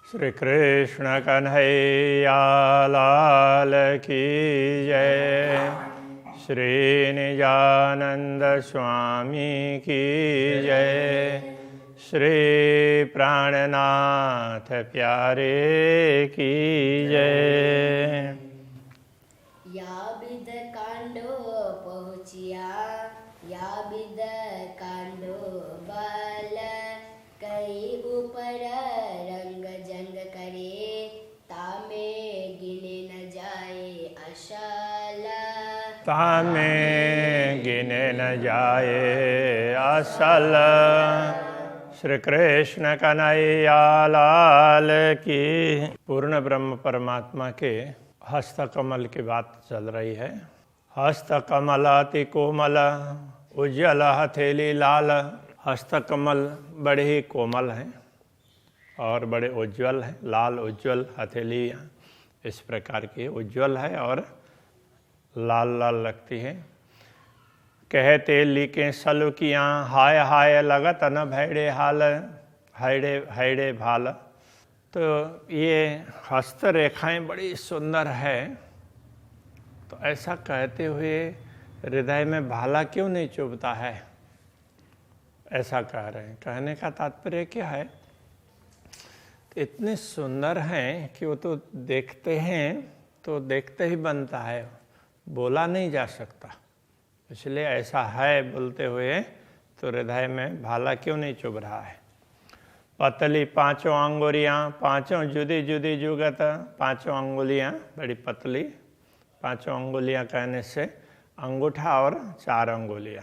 श्री कृष्ण कन्हैया लाल की जय। श्री निजानंद स्वामी की जय। श्री प्राणनाथ प्यारे की जय। या बिद कांडो पहुँचिया या बिद कांडो बाल कई ऊपर रंग जंग करे तामे गिने न जाए अशाला तामे गिने न जाए असल। श्री कृष्ण कन्हैया लाल की। पूर्ण ब्रह्म परमात्मा के हस्तकमल की बात चल रही है। हस्तकमल अति कोमल उज्ज्वल हथेली लाल। हस्तकमल बड़े ही कोमल हैं और बड़े उज्ज्वल हैं। लाल उज्ज्वल हथेली इस प्रकार की उज्ज्वल है और लाल लाल लगती है। कहते लिखे सलुकियाँ हाय हाय लगत न भैड़े हाल हैड़े हैड़े भाल। तो ये हस्त रेखाएं बड़ी सुंदर है। तो ऐसा कहते हुए हृदय में भाला क्यों नहीं चुभता है, ऐसा कह रहे हैं। कहने का तात्पर्य क्या है, तो इतने सुंदर हैं कि वो तो देखते हैं तो देखते ही बनता है, बोला नहीं जा सकता। इसलिए ऐसा है बोलते हुए तो हृदय में भाला क्यों नहीं चुभ रहा है। पतली पांचों अंगुलियाँ पांचों जुदी जुदी जुगत। पांचों अंगुलियाँ बड़ी पतली। पांचों अंगुलियाँ कहने से अंगूठा और चार अंगुलियाँ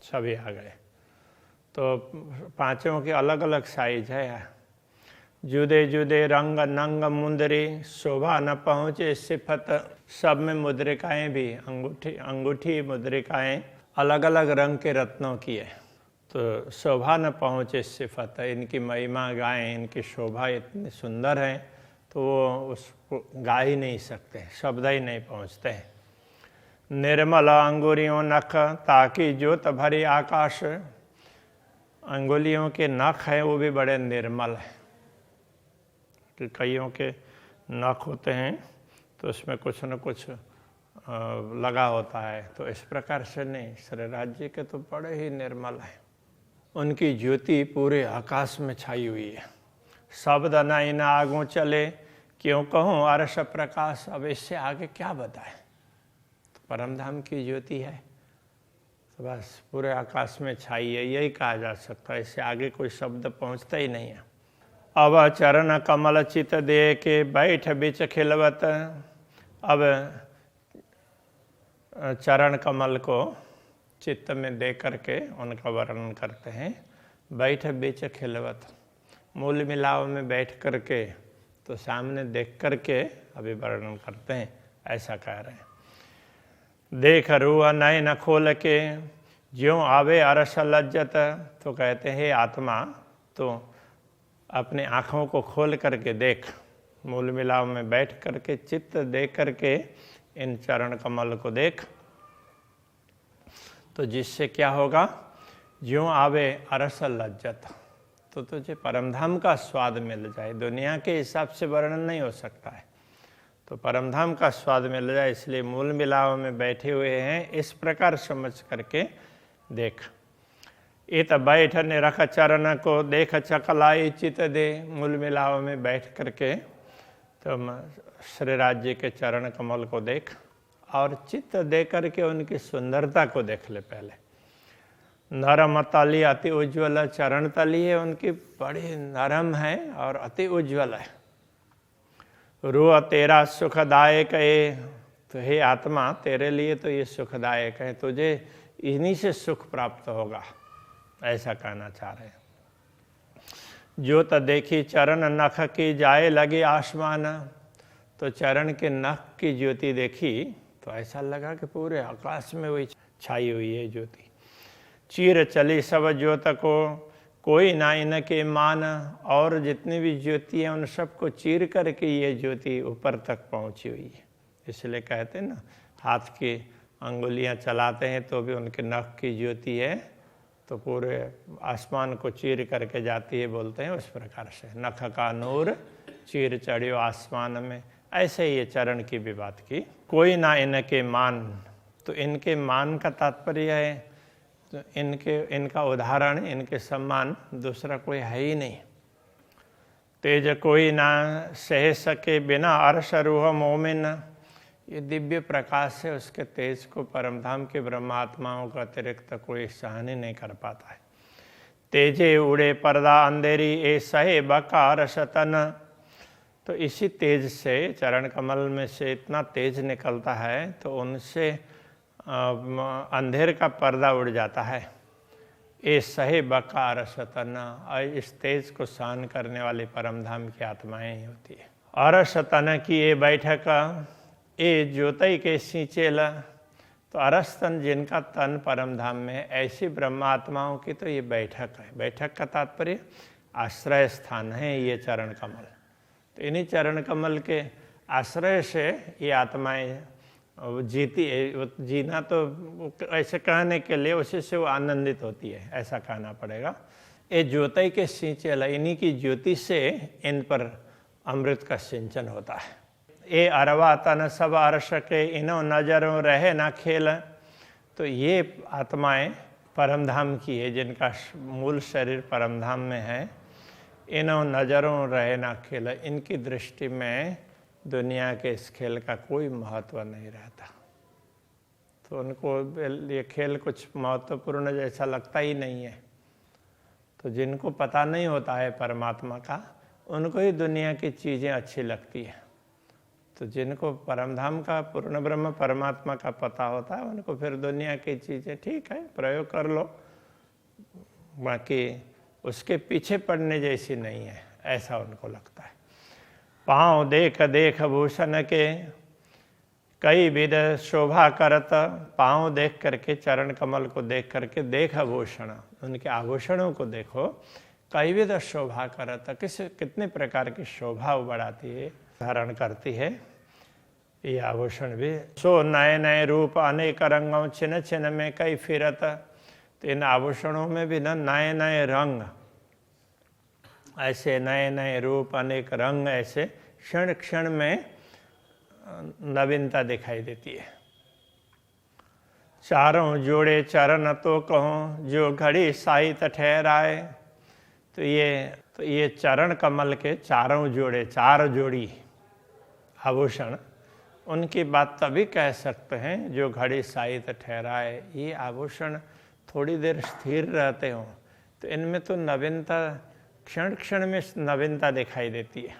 सभी आ गए। तो पांचों की अलग अलग साइज है। जुदे जुदे रंग नंग मुंदरी शोभा न पहुँचे सिफत। सब में मुद्रिकाएँ भी अंगूठी मुद्रिकाएँ अलग अलग रंग के रत्नों की है। तो शोभा न पहुँचे सिफत, इनकी महिमा गाएं, इनकी शोभा इतनी सुंदर है तो वो उसको गा ही नहीं सकते, शब्द ही नहीं पहुँचते हैं। निर्मल अंगुलियों नख ताकि ज्योत भरी आकाश। अंगुलियों के नख हैं वो भी बड़े निर्मल हैं। कि कईयों के नख होते हैं तो उसमें कुछ न कुछ लगा होता है, तो इस प्रकार से नहीं। श्री राज्य के तो बड़े ही निर्मल हैं। उनकी ज्योति पूरे आकाश में छाई हुई है। शब्द न इन आगों चले क्यों कहूँ अरस प्रकाश। अब इससे आगे क्या बताएं। तो परमधाम की ज्योति है तो बस पूरे आकाश में छाई है, यही कहा जा सकता है। इससे आगे कोई शब्द पहुँचता ही नहीं है। अब चरण कमल चित दे के बैठ बिच खिलवत। अब चरण कमल को चित्त में दे करके उनका वर्णन करते हैं। बैठ बिच खिलवत, मूल मिलाव में बैठ करके तो सामने देख करके अभी वर्णन करते हैं, ऐसा कह रहे हैं। देख रुआ नयन खोल के ज्यों आवे अरस लज्जत। तो कहते हैं आत्मा तो अपने आँखों को खोल करके देख, मूल मिलाव में बैठ करके चित्त दे करके इन चरण कमल को देख, तो जिससे क्या होगा, ज्यों आवे अरस लज्जत, तो तुझे परमधाम का स्वाद मिल जाए। दुनिया के हिसाब से वर्णन नहीं हो सकता है, तो परमधाम का स्वाद मिल जाए। इसलिए मूल मिलाव में बैठे हुए हैं, इस प्रकार समझ करके देख। इत बैठ निरख चरण को देख चकलाई चित दे। मूल मिलाव में बैठ करके तो श्री राज्य के चरण कमल को देख और चित्त दे करके उनकी सुंदरता को देख ले। पहले नरम तली अति उज्ज्वल, चरण तली है उनकी बड़ी नरम है और अति उज्ज्वल है। रू तेरा सुखदायक है, तो हे आत्मा तेरे लिए तो ये सुखदायक है, तुझे इन्हीं से सुख प्राप्त होगा, ऐसा कहना चाह रहे हैं। ज्योत देखी चरण नख की जाए लगे आसमान। तो चरण के नख की ज्योति देखी तो ऐसा लगा कि पूरे आकाश में वही छाई हुई है ज्योति। चीर चली सब ज्योत को कोई ना इनके मान। और जितनी भी ज्योति हैं उन सबको चीर करके ये ज्योति ऊपर तक पहुंची हुई है। इसलिए कहते हैं ना, हाथ की अंगुलियां चलाते हैं तो भी उनके नख की ज्योति है तो पूरे आसमान को चीर करके जाती है, बोलते हैं उस प्रकार से। नख का नूर चीर चढ़ियो आसमान में, ऐसे ही ये चरण की भी बात की। कोई ना इनके मान, तो इनके मान का तात्पर्य है तो इनका उदाहरण, इनके सम्मान दूसरा कोई है ही नहीं। तेज कोई ना सह सके बिना अर्श रूह मोमिन, ये दिव्य प्रकाश है, उसके तेज को परमधाम के ब्रह्मात्माओं का अतिरिक्त कोई सहन ही नहीं कर पाता है। तेजे उड़े पर्दा अंधेरी ए सहे बकार शतन, तो इसी तेज से चरण कमल में से इतना तेज निकलता है तो उनसे अंधेर का पर्दा उड़ जाता है। ए सहे बकार शतन, और इस तेज को सहन करने वाली परमधाम की आत्माएं ही होती है। और शतन की ये बैठक ए ज्योति के सिंचेल, तो अरस्तन जिनका तन परमधाम में, ऐसी ब्रह्मात्माओं की तो ये बैठक है। बैठक का तात्पर्य आश्रय स्थान है ये चरण कमल। तो इन्हीं चरण कमल के आश्रय से ये आत्माएं जीती है। जीना तो ऐसे कहने के लिए उसी से वो आनंदित होती है, ऐसा कहना पड़ेगा। ये ज्योति के सिंचेल, इन्हीं की ज्योति से इन पर अमृत का सिंचन होता है। ये अरवा तन सब अर्श के इनो नजरों रहे ना खेल, तो ये आत्माएं परमधाम की है, जिनका मूल शरीर परमधाम में है। इनो नजरों रहे ना खेल, इनकी दृष्टि में दुनिया के इस खेल का कोई महत्व नहीं रहता। तो उनको ये खेल कुछ महत्वपूर्ण जैसा लगता ही नहीं है। तो जिनको पता नहीं होता है परमात्मा का, उनको ही दुनिया की चीज़ें अच्छी लगती है। तो जिनको परमधाम का, पूर्ण ब्रह्म परमात्मा का पता होता है, उनको फिर दुनिया की चीज़ें ठीक है प्रयोग कर लो, बाकी उसके पीछे पड़ने जैसी नहीं है, ऐसा उनको लगता है। पाँव देख देख भूषण के कई विध शोभा करत, पाँव देख करके, चरण कमल को देख करके, देख आभूषण, उनके आभूषणों को देखो, कई विध शोभा करत, कितने प्रकार की शोभा बढ़ाती है, धारण करती है ये आभूषण भी। सो नए नए रूप अनेक रंगों छिन छिन में कई फिरत, तो इन आभूषणों में भी ना नए नए रंग, ऐसे नए नए रूप, अनेक रंग, ऐसे क्षण क्षण में नवीनता दिखाई देती है। चारों जोड़े चरण तो कहूँ जो घड़ी साहित ठहराए, तो ये चरण कमल के चारों जोड़े, चार जोड़ी आभूषण, उनकी बात तभी कह सकते हैं जो घड़ी साहित ठहराए। ये आभूषण थोड़ी देर स्थिर रहते हों तो इनमें तो नवीनता, क्षण क्षण में नवीनता दिखाई देती है।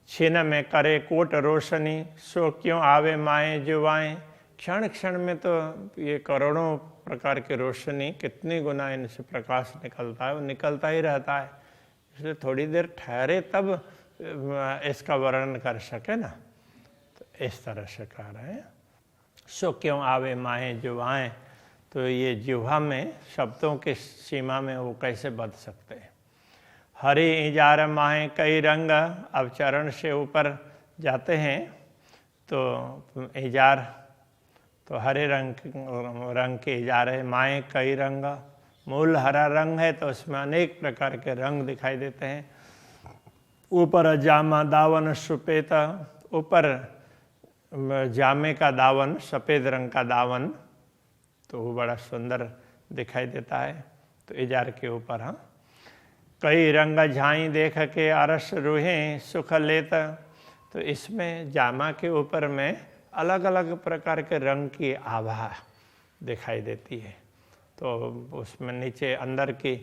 छिन में करे कोट रोशनी, सो क्यों आवे माए जुवाएं, क्षण क्षण में तो ये करोड़ों प्रकार की रोशनी, कितनी गुना इनसे प्रकाश निकलता है, वो निकलता ही रहता है। इसलिए थोड़ी देर ठहरे तब इसका वर्णन कर सके ना, तो इस तरह से कह रहे हैं। सो क्यों आवे माए जुवाएं, तो ये जिह्वा में शब्दों के सीमा में वो कैसे बद सकते हैं। हरे इजार माहे कई रंग, अब चरण से ऊपर जाते हैं तो इजार, तो हरे रंग के इजार है। माए कई रंग, मूल हरा रंग है तो उसमें अनेक प्रकार के रंग दिखाई देते हैं। ऊपर जामा दावन सुपेत, ऊपर जामे का दावन, सफ़ेद रंग का दावन, तो वो बड़ा सुंदर दिखाई देता है। तो इजार के ऊपर हाँ, कई रंग झाई देख के अरस रूहें सुख लेत, तो इसमें जामा के ऊपर में अलग अलग प्रकार के रंग की आभा दिखाई देती है। तो उसमें नीचे अंदर की,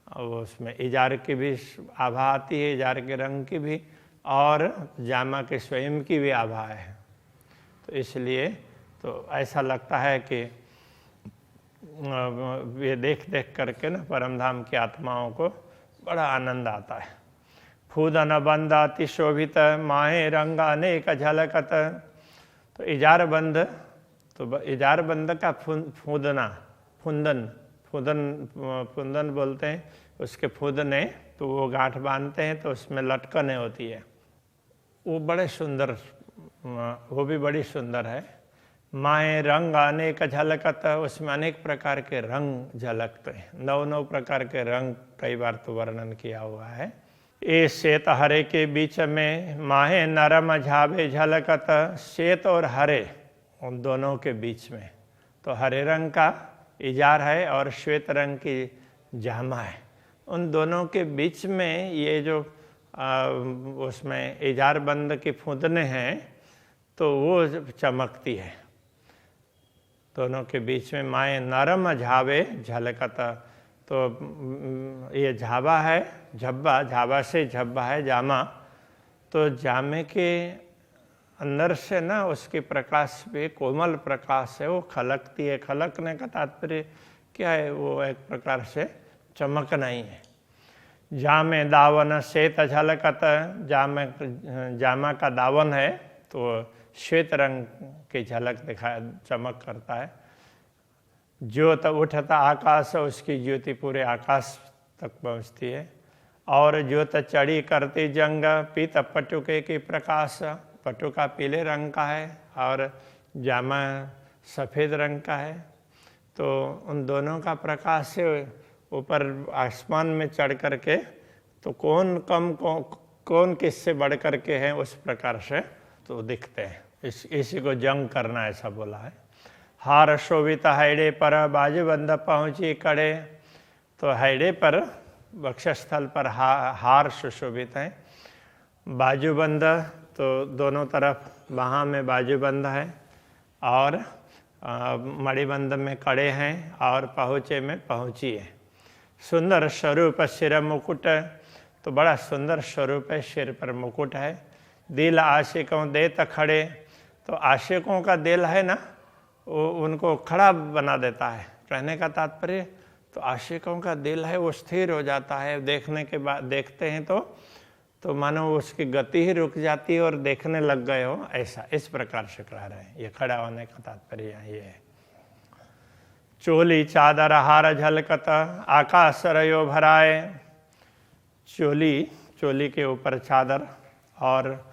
उसमें इजार की भी आभा आती है, इजार के रंग की भी, और जामा के स्वयं की भी आभा है। तो इसलिए तो ऐसा लगता है कि ये देख देख करके ना परमधाम की आत्माओं को बड़ा आनंद आता है। फूदन बंद अति शोभित, माहे रंग अनेक झलकत, तो इजार बंद, तो इजार बंद का फूदना, फूंदन बोलते हैं उसके फूदने, तो वो गांठ बांधते हैं तो उसमें लटकने होती है, वो बड़े सुंदर, वो भी बड़ी सुंदर है। माए रंग अनेक झलकत, उसमें अनेक प्रकार के रंग झलकते हैं, 9 प्रकार के रंग कई बार तो वर्णन किया हुआ है। ए श्वेत हरे के बीच में माहे नरम झावे झलकत। श्वेत और हरे उन दोनों के बीच में तो हरे रंग का इजार है और श्वेत रंग की जामा है। उन दोनों के बीच में ये जो उसमें इजार बंद की फूंदने हैं तो वो चमकती है। दोनों के बीच में माए नरम झावे झलकत। तो ये झाबा है, झब्बा, झाबा से झब्बा है जामा। तो जामे के अंदर से ना उसके प्रकाश पे कोमल प्रकाश है, वो खलकती है। खलकने का तात्पर्य क्या है? वो एक प्रकार से चमकना ही है। जामे दावन श्वेत झलकत। जामा का दावन है तो श्वेत रंग की झलक चमक करता है। ज्योत उठता आकाश, उसकी ज्योति पूरे आकाश तक पहुँचती है। और ज्योत चढ़ी करती जंग, पीत पटुके की प्रकाश। पटुका पीले रंग का है और जामा सफ़ेद रंग का है। तो उन दोनों का प्रकाश से ऊपर आसमान में चढ़ कर के तो कौन किससे बढ़ कर के हैं उस प्रकार से तो दिखते हैं। इसी को जंग करना ऐसा बोला है। हार शोभित हैडे पर बाजूबंद पहुँची कड़े। तो हैडे पर वक्षस्थल पर हार सुशोभित है। बाजूबंद तो दोनों तरफ बाहाँ में बाजूबंद है और मणिबंध में कड़े हैं और पहुँचे में पहुँची है। सुंदर स्वरूप सिर मुकुट। तो बड़ा सुंदर स्वरूप है, सिर पर मुकुट है। दिल आशिकों देत खड़े। तो आशिकों का दिल है ना, वो उनको खड़ा बना देता है। कहने का तात्पर्य तो आशिकों का दिल है वो स्थिर हो जाता है। देखने के बाद देखते हैं तो मानो उसकी गति ही रुक जाती है और देखने लग गए हो, ऐसा इस प्रकार से कह रहे हैं। ये खड़ा होने का तात्पर्य ये है। चोली चादर हार झलकत। आकाश रयो भराए। चोली के ऊपर चादर और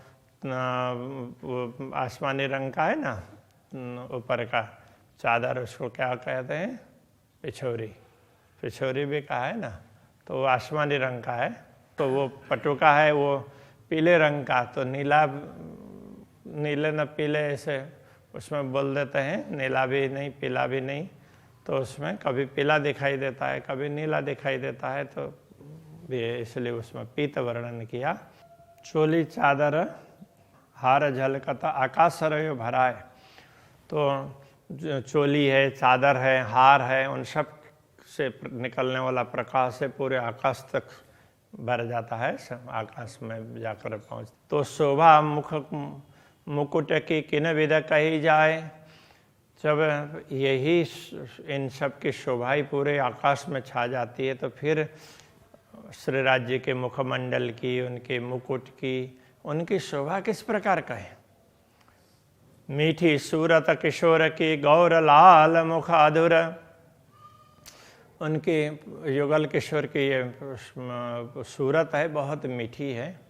आसमानी रंग का है ना ऊपर का चादर, उसको क्या कहते हैं? पिछोरी भी कहा है ना। तो वो आसमानी रंग का है। तो वो पटुका है वो पीले रंग का। तो नीले न पीले ऐसे उसमें बोल देते हैं, नीला भी नहीं पीला भी नहीं। तो उसमें कभी पीला दिखाई देता है, कभी नीला दिखाई देता है। तो इसलिए उसमें पीत वर्णन किया। चोली चादर हार झलकत आकाश रयो भराए। तो चोली है, चादर है, हार है, उन सब से निकलने वाला प्रकाश से पूरे आकाश तक भर जाता है, आकाश में जाकर पहुँच। तो शोभा मुकुट की किन विध कही जाए। जब यही इन सब की शोभा ही पूरे आकाश में छा जाती है तो फिर श्री राज्य के मुखमंडल की, उनके मुकुट की, उनकी शोभा किस प्रकार का है। मीठी सूरत किशोर की गौर लाल मुख अधुर। उनके युगल किशोर की ये सूरत है बहुत मीठी है।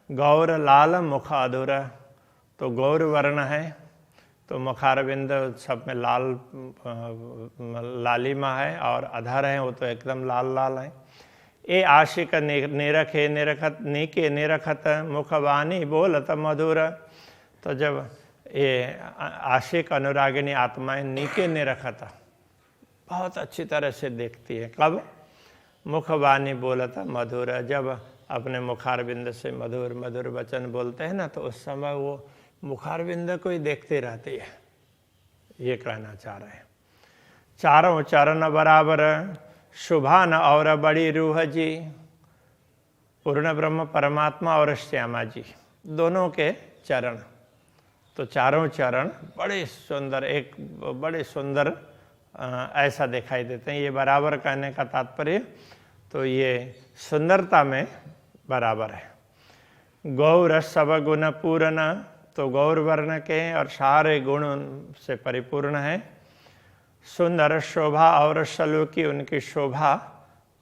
गौर लाल मुख अधुर। तो गौर वर्ण है तो मुखारविंद सब में लालिमा है और अधर है वो तो एकदम लाल लाल है। ए आशिक निरखे निरखत नीके निरखत मुखवाणी बोलत मधुर। तो जब ये आशिक अनुरागिनी आत्माएं नीके निरखत बहुत अच्छी तरह से देखती है। कब? मुखवाणी बोलत मधुर। जब अपने मुखारविंद से मधुर मधुर वचन बोलते हैं ना तो उस समय वो मुखारविंद को ही देखते रहती है। ये कहना चाह रहे हैं। चारों चरण बराबर शुभान और बड़ी रूह जी। पूर्ण ब्रह्म परमात्मा और श्यामा जी दोनों के चरण। तो चारों चरण बड़े सुंदर, एक बड़े सुंदर ऐसा दिखाई देते हैं। ये बराबर कहने का तात्पर्य तो ये सुंदरता में बराबर है। गौर सब गुण पूर्ण। तो गौर वर्ण के और सारे गुण से परिपूर्ण है। सुंदर शोभा और सलूकी। उनकी शोभा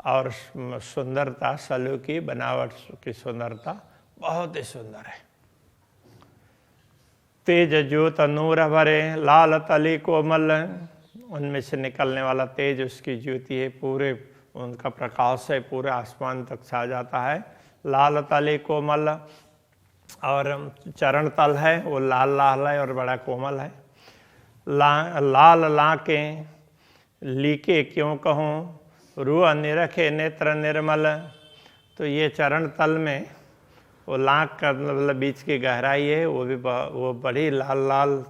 और सुंदरता, सलूकी बनावट की सुंदरता बहुत ही सुंदर है। तेज ज्योत नूर भरे लाल तली कोमल। उनमें से निकलने वाला तेज उसकी ज्योति है, पूरे उनका प्रकाश है पूरे आसमान तक छा जाता है। लाल तले कोमल, और चरण तल है वो लाल लाल है और बड़ा कोमल है। लाल लाके लीके क्यों कहूँ, रूह निरखे नेत्र निर्मल। तो ये चरण तल में वो लाख का मतलब बीच की गहराई है, वो बड़ी लाल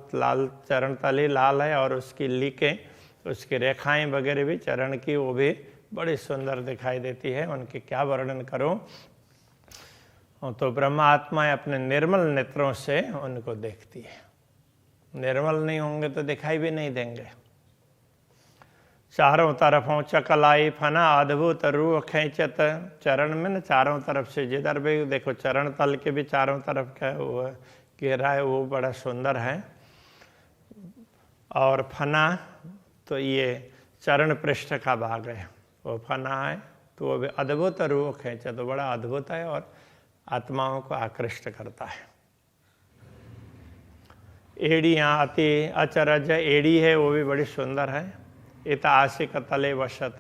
चरण तल ही लाल है, और उसकी लीकें, उसकी रेखाएं वगैरह भी चरण की वो भी बड़ी सुंदर दिखाई देती है। उनकी क्या वर्णन करूं। तो ब्रह्मात्मा अपने निर्मल नेत्रों से उनको देखती है। निर्मल नहीं होंगे तो दिखाई भी नहीं देंगे। चारों तरफों चकलाई फना अद्भुत रूह खींचत। चरण में न चारों तरफ से जिधर भी देखो, चरण तल के भी चारों तरफ का वो घेरा है, वो बड़ा सुंदर है। और फना तो ये चरण पृष्ठ का भाग है, वो फना है, तो वो भी अद्भुत रूह खींचत, तो बड़ा अद्भुत है और आत्माओं को आकृष्ट करता है। एड़ियाँ अति अचरज, एड़ी है वो भी बड़ी सुंदर है। इत आशिक तले वशत,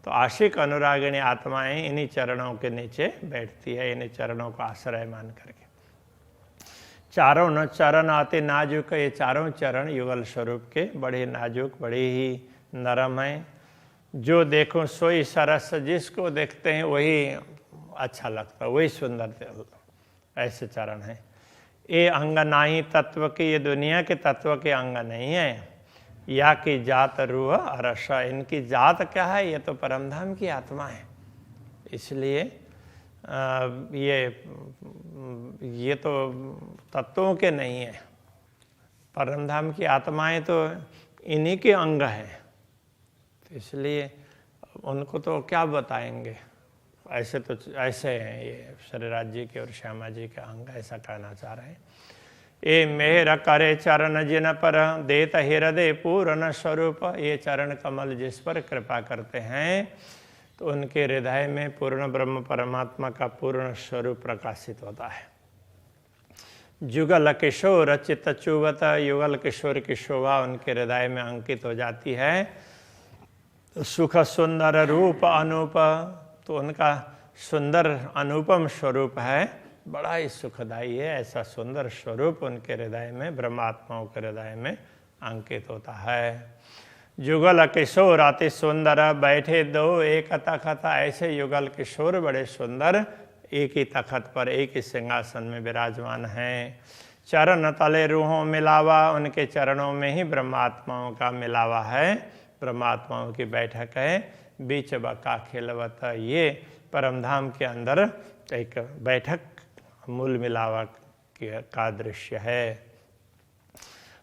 तो आशिक अनुरागिणी आत्माएं इन्हीं चरणों के नीचे बैठती है, इन्हीं चरणों को आश्रय मान करके। चारों न चरण आते नाजुक, ये चारों चरण युगल स्वरूप के बड़े नाजुक, बड़े ही नरम हैं। जो देखो सोई सरस, जिसको देखते हैं वही अच्छा लगता है, वही सुंदर, ऐसे चरण हैं। ये अंग नाही तत्व के, ये दुनिया के तत्व के अंग नहीं है। या की जात रूह अरसा, इनकी जात क्या है, ये तो परमधाम की आत्मा है। इसलिए ये तो तत्वों के नहीं है। परमधाम की आत्माएं तो इन्हीं के अंग हैं, तो इसलिए उनको तो क्या बताएंगे। ऐसे तो ऐसे हैं ये श्रीराज जी के और श्यामा जी के अंग, ऐसा कहना चाह रहे हैं। ये मेहर करे चरण जिन पर, देत हृदय पूर्ण स्वरूप। ये चरण कमल जिस पर कृपा करते हैं तो उनके हृदय में पूर्ण ब्रह्म परमात्मा का पूर्ण स्वरूप प्रकाशित होता है। जुगल किशोर चित्त चुवत, युगल किशोर की शोभा उनके हृदय में अंकित हो जाती है। सुख सुंदर रूप अनूप, तो उनका सुंदर अनुपम स्वरूप है, बड़ा ही सुखदायी है। ऐसा सुंदर स्वरूप उनके हृदय में, ब्रह्मात्माओं के हृदय में अंकित होता है। युगल किशोर अति सुंदर, बैठे दो एक तखत, ऐसे युगल किशोर बड़े सुंदर एक ही तखत पर, एक ही सिंहासन में विराजमान हैं। चरण तले रूहों मिलावा, उनके चरणों में ही ब्रह्मात्माओं का मिलावा है, ब्रह्मात्माओं की बैठक है। बीच बका खिलवत, ये परमधाम के अंदर एक बैठक मूल मिलावा का दृश्य है।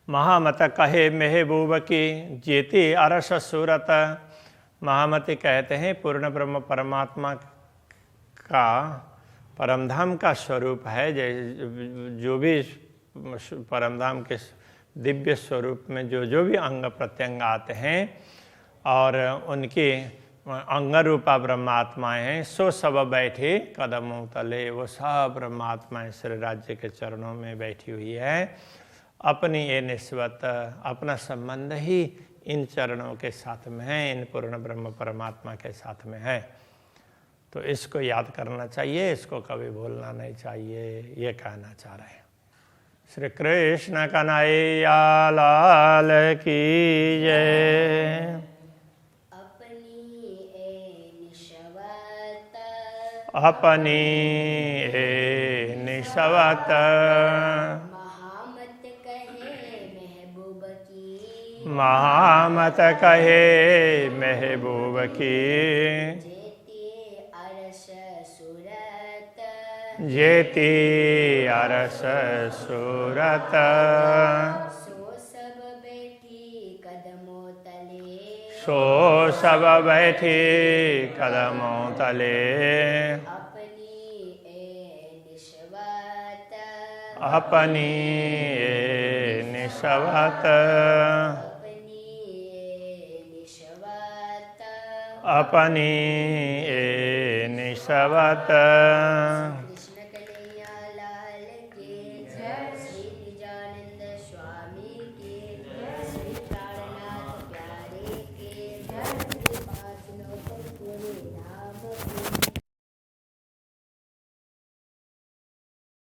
महामत कहे महबूब की, जेती अरस सूरत। महामती कहते हैं पूर्ण ब्रह्म परमात्मा का परमधाम का स्वरूप है। जो भी परमधाम के दिव्य स्वरूप में जो भी अंग प्रत्यंग आते हैं और उनके अंग रूपा ब्रह्मात्माएं हैं, सो सब बैठे कदमों तले। वो सब ब्रह्मात्माएं श्री राज्य के चरणों में बैठी हुई है। अपनी ये निस्बत, अपना संबंध ही इन चरणों के साथ में है, इन पूर्ण ब्रह्म परमात्मा के साथ में है। तो इसको याद करना चाहिए, इसको कभी भूलना नहीं चाहिए, ये कहना चाह रहे हैं। श्री कृष्ण कन्हैया लाल की जय। अपनी ए निस्बत, महामत कहे महबूब की, महामत कहे महबूब की। जेती अरस सूरत, जेती अरस सूरत। सो सब बैठी कदमों तले, सो सब बैठी कदमों तले। अपनी ए निस्बत, अपनी ए निस्बत, अपनी ए निस्बत, अपनी ए निस्बत।